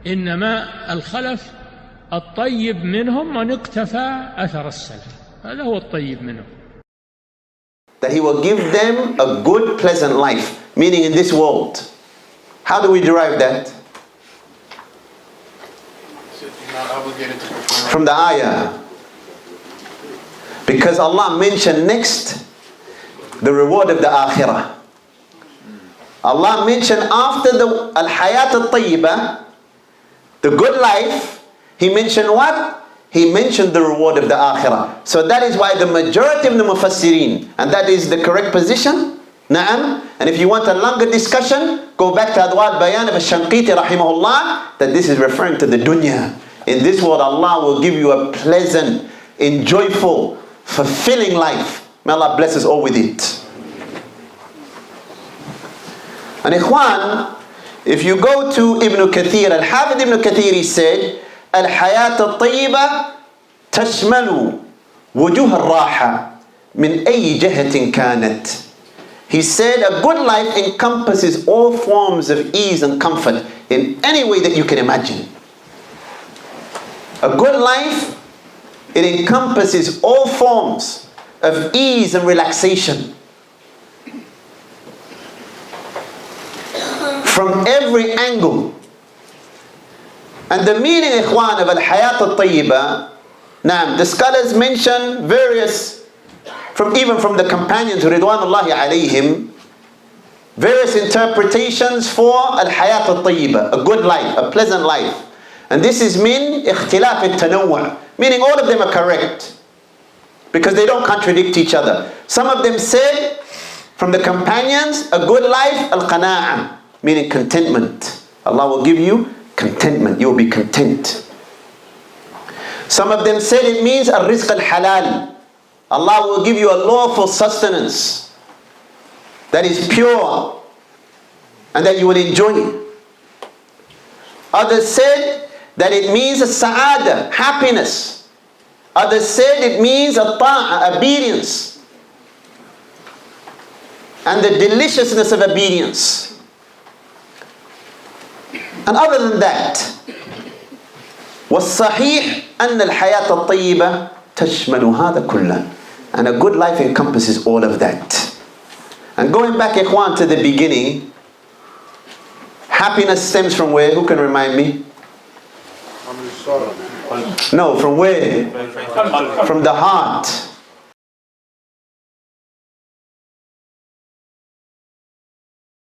إنما الخلف الطيب منهم من اقتفى أثر السلف. هذا هو الطيب منهم. That he will give them a good, pleasant life, meaning in this world. How do we derive that? From the ayah. Because Allah mentioned next the reward of the akhirah. Allah mentioned after the al-hayat al-tayyibah, the good life, He mentioned what? He mentioned the reward of the akhirah. So that is why the majority of the mufassirin, and that is the correct position, na'am. And if you want a longer discussion, go back to Adwa'at Bayan of Al-Shanqiti rahimahullah, that this is referring to the dunya. In this world, Allah will give you a pleasant, enjoyable, fulfilling life. May Allah bless us all with it. And ikhwan, if you go to Ibn Kathir, Al-Hafidh Ibn Kathir, he said, الحياة الطيبة تشمل وجوه الراحة من أي جهة كانت. He said a good life encompasses all forms of ease and comfort in any way that you can imagine. A good life, it encompasses all forms of ease and relaxation. From every angle. And the meaning, ikhwan, of al-hayat al-tayyibah, the scholars mention various, even from the companions, ridwanullahi alayhim, various interpretations for al-hayat al-tayyibah, a good life, a pleasant life. And this is min ikhtilaf al-tanawwu', meaning all of them are correct, because they don't contradict each other. Some of them said, from the companions, a good life, al-qana'ah, meaning contentment. Allah will give you contentment, you will be content. Some of them said it means al-rizq al-halal. Allah will give you a lawful sustenance that is pure and that you will enjoy. Others said that it means a-sa'ada, happiness. Others said it means a-ta'a, obedience, and the deliciousness of obedience. And other than that, وَالصَّحِيحِ أَنَّ الْحَيَاةَ الطَّيِّبَةَ تَشْمَلُ هَذَا كُلًّا. And a good life encompasses all of that. And going back, ikhwan, to the beginning, happiness stems from where? Who can remind me? No, from where? From the heart.